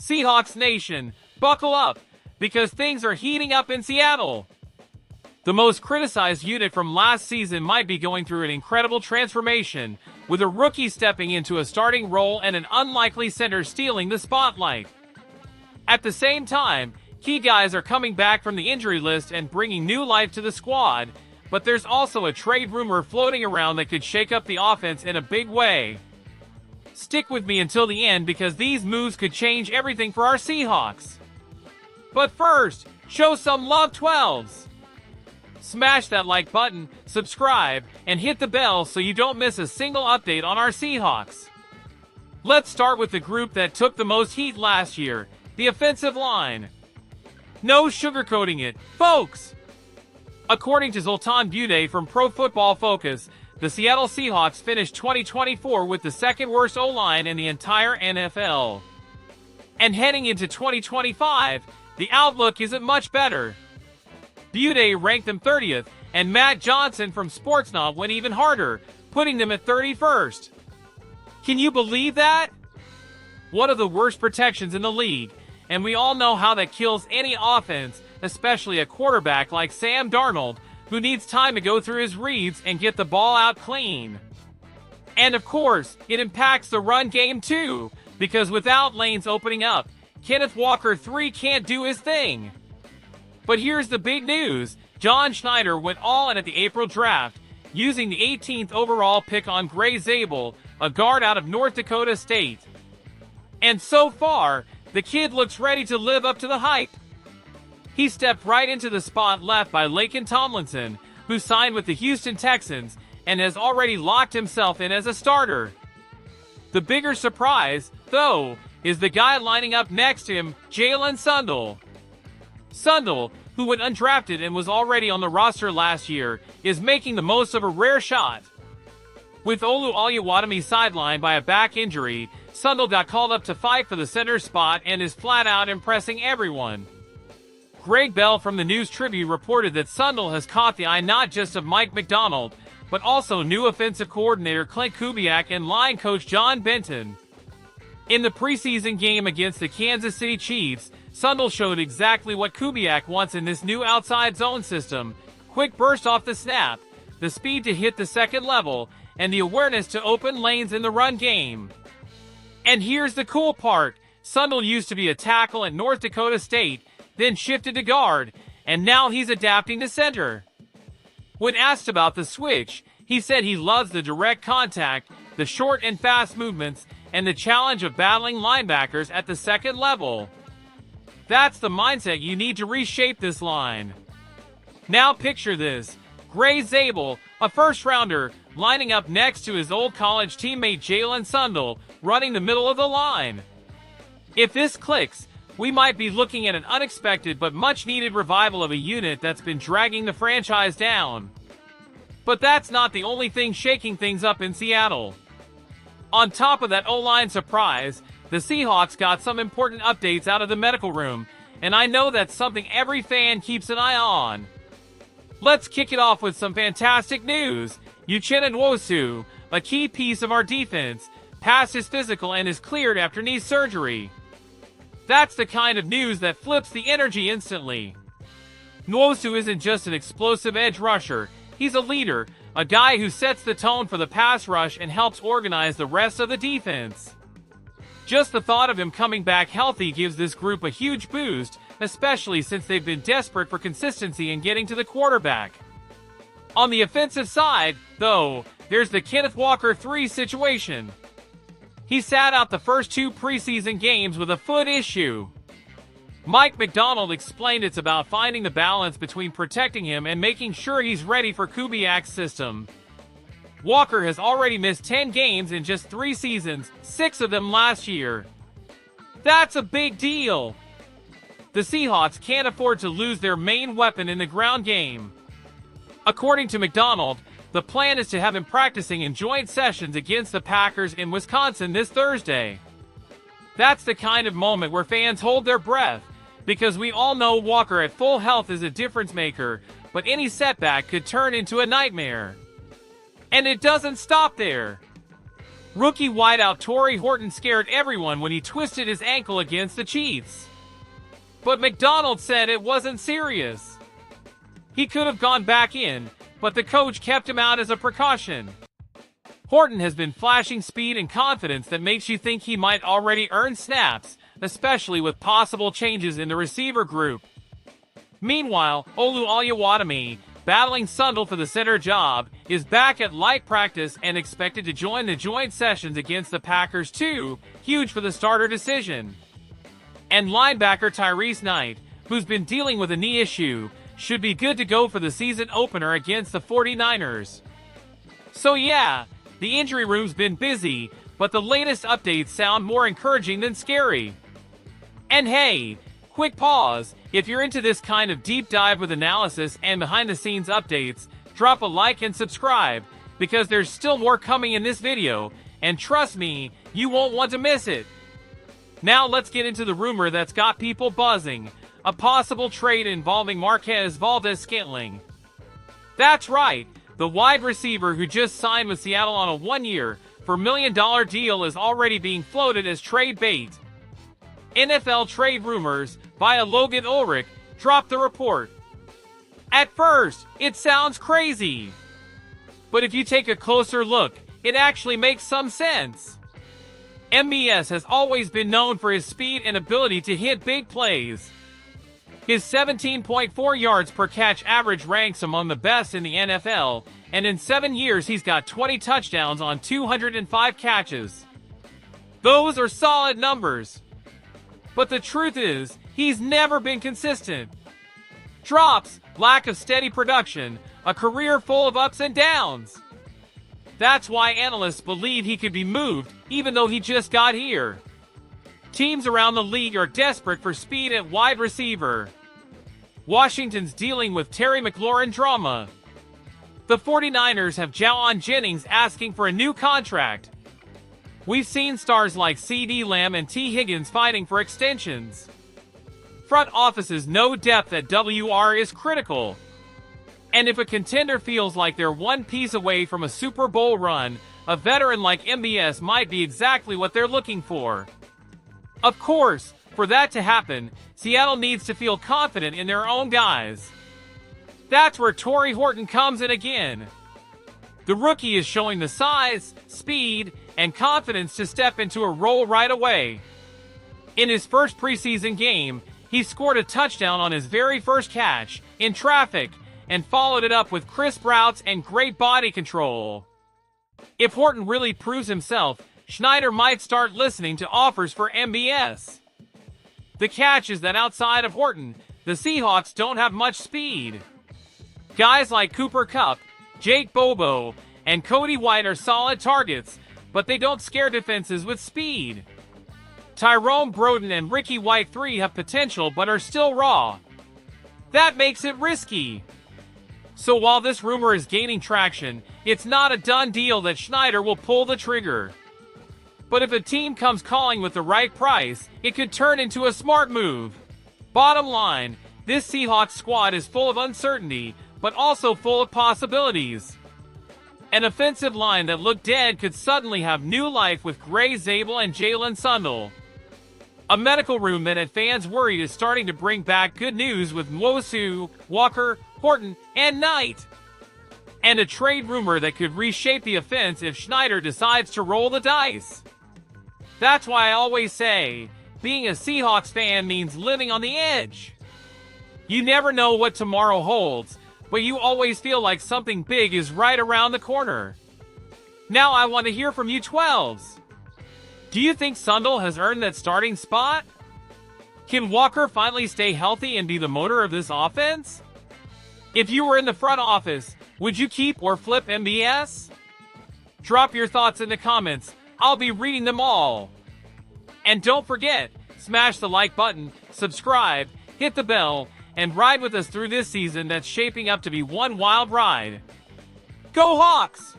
Seahawks Nation, buckle up, because things are heating up in Seattle. The most criticized unit from last season might be going through an incredible transformation, with a rookie stepping into a starting role and an unlikely center stealing the spotlight. At the same time, key guys are coming back from the injury list and bringing new life to the squad, but there's also a trade rumor floating around that could shake up the offense in a big way. Stick with me until the end because these moves could change everything for our Seahawks. But first, show some love 12s. Smash that like button, subscribe, and hit the bell so you don't miss a single update on our Seahawks. Let's start with the group that took the most heat last year, the offensive line. No sugarcoating it, folks! According to Zoltan Bude from Pro Football Focus, the Seattle Seahawks finished 2024 with the second worst O-line in the entire NFL. And heading into 2025, the outlook isn't much better. Bude ranked them 30th, and Matt Johnson from Sportsnaut went even harder, putting them at 31st. Can you believe that? One of the worst protections in the league, and we all know how that kills any offense, especially a quarterback like Sam Darnold, who needs time to go through his reads and get the ball out clean. And of course, it impacts the run game too, because without lanes opening up, Kenneth Walker III can't do his thing. But here's the big news. John Schneider went all in at the April draft, using the 18th overall pick on Gray Zabel, a guard out of North Dakota State. And so far, the kid looks ready to live up to the hype. He stepped right into the spot left by Laken Tomlinson, who signed with the Houston Texans and has already locked himself in as a starter. The bigger surprise, though, is the guy lining up next to him, Jalen Sundle. Sundle, who went undrafted and was already on the roster last year, is making the most of a rare shot. With Olu Oluwatimi sidelined by a back injury, Sundle got called up to fight for the center spot and is flat out impressing everyone. Greg Bell from the News Tribune reported that Sundle has caught the eye not just of Mike McDonald, but also new offensive coordinator Clint Kubiak and line coach John Benton. In the preseason game against the Kansas City Chiefs, Sundle showed exactly what Kubiak wants in this new outside zone system: quick burst off the snap, the speed to hit the second level, and the awareness to open lanes in the run game. And here's the cool part: Sundle used to be a tackle at North Dakota State, then shifted to guard, and now he's adapting to center. When asked about the switch, he said he loves the direct contact, the short and fast movements, and the challenge of battling linebackers at the second level. That's the mindset you need to reshape this line. Now picture this: Gray Zabel, a first-rounder, lining up next to his old college teammate Jalen Sundle, running the middle of the line. If this clicks, we might be looking at an unexpected but much-needed revival of a unit that's been dragging the franchise down. But that's not the only thing shaking things up in Seattle. On top of that O-line surprise, the Seahawks got some important updates out of the medical room, and I know that's something every fan keeps an eye on. Let's kick it off with some fantastic news. Uchenna Nwosu, a key piece of our defense, passed his physical and is cleared after knee surgery. That's the kind of news that flips the energy instantly. Nwosu isn't just an explosive edge rusher, he's a leader, a guy who sets the tone for the pass rush and helps organize the rest of the defense. Just the thought of him coming back healthy gives this group a huge boost, especially since they've been desperate for consistency in getting to the quarterback. On the offensive side, though, there's the Kenneth Walker III situation. He sat out the first two preseason games with a foot issue. Mike McDonald explained it's about finding the balance between protecting him and making sure he's ready for Kubiak's system. Walker has already missed 10 games in just 3 seasons, 6 of them last year. That's a big deal. The Seahawks can't afford to lose their main weapon in the ground game. According to McDonald, the plan is to have him practicing in joint sessions against the Packers in Wisconsin this Thursday. That's the kind of moment where fans hold their breath, because we all know Walker at full health is a difference maker, but any setback could turn into a nightmare. And it doesn't stop there. Rookie wideout Torrey Horton scared everyone when he twisted his ankle against the Chiefs. But McDonald said it wasn't serious. He could have gone back in, but the coach kept him out as a precaution. Horton has been flashing speed and confidence that makes you think he might already earn snaps, especially with possible changes in the receiver group. Meanwhile, Olu Oluwatimi, battling Sundle for the center job, is back at light practice and expected to join the joint sessions against the Packers too, huge for the starter decision. And linebacker Tyrese Knight, who's been dealing with a knee issue, should be good to go for the season opener against the 49ers. So yeah, the injury room's been busy, but the latest updates sound more encouraging than scary. And hey, quick pause, if you're into this kind of deep dive with analysis and behind-the-scenes updates, drop a like and subscribe, because there's still more coming in this video, and trust me, you won't want to miss it. Now let's get into the rumor that's got people buzzing, a possible trade involving Marquez Valdes-Scantling. That's right, the wide receiver who just signed with Seattle on a one-year, $4 million deal is already being floated as trade bait. NFL trade rumors via Logan Ulrich dropped the report. At first, it sounds crazy. But if you take a closer look, it actually makes some sense. MVS has always been known for his speed and ability to hit big plays. His 17.4 yards per catch average ranks among the best in the NFL, and in 7 years he's got 20 touchdowns on 205 catches. Those are solid numbers. But the truth is, he's never been consistent. Drops, lack of steady production, a career full of ups and downs. That's why analysts believe he could be moved, even though he just got here. Teams around the league are desperate for speed at wide receiver. Washington's dealing with Terry McLaurin drama. The 49ers have Jawan Jennings asking for a new contract. We've seen stars like CD Lamb and T. Higgins fighting for extensions. Front offices know depth at WR is critical. And if a contender feels like they're one piece away from a Super Bowl run, a veteran like MBS might be exactly what they're looking for. Of course, for that to happen, Seattle needs to feel confident in their own guys. That's where Torrey Horton comes in again. The rookie is showing the size, speed, and confidence to step into a role right away. In his first preseason game, he scored a touchdown on his very first catch, in traffic, and followed it up with crisp routes and great body control. If Horton really proves himself, Schneider might start listening to offers for MBS. The catch is that outside of Horton, the Seahawks don't have much speed. Guys like Cooper Kupp, Jake Bobo, and Cody White are solid targets, but they don't scare defenses with speed. Tyrone Broden and Ricky White III have potential but are still raw. That makes it risky. So while this rumor is gaining traction, it's not a done deal that Schneider will pull the trigger. But if a team comes calling with the right price, it could turn into a smart move. Bottom line, this Seahawks squad is full of uncertainty, but also full of possibilities. An offensive line that looked dead could suddenly have new life with Gray Zabel and Jalen Sundle. A medical room that had fans worried is starting to bring back good news with Nwosu, Walker, Horton, and Knight. And a trade rumor that could reshape the offense if Schneider decides to roll the dice. That's why I always say, being a Seahawks fan means living on the edge. You never know what tomorrow holds, but you always feel like something big is right around the corner. Now I want to hear from you 12s. Do you think Sundle has earned that starting spot? Can Walker finally stay healthy and be the motor of this offense? If you were in the front office, would you keep or flip MBS? Drop your thoughts in the comments. I'll be reading them all. And don't forget, smash the like button, subscribe, hit the bell, and ride with us through this season that's shaping up to be one wild ride. Go Hawks!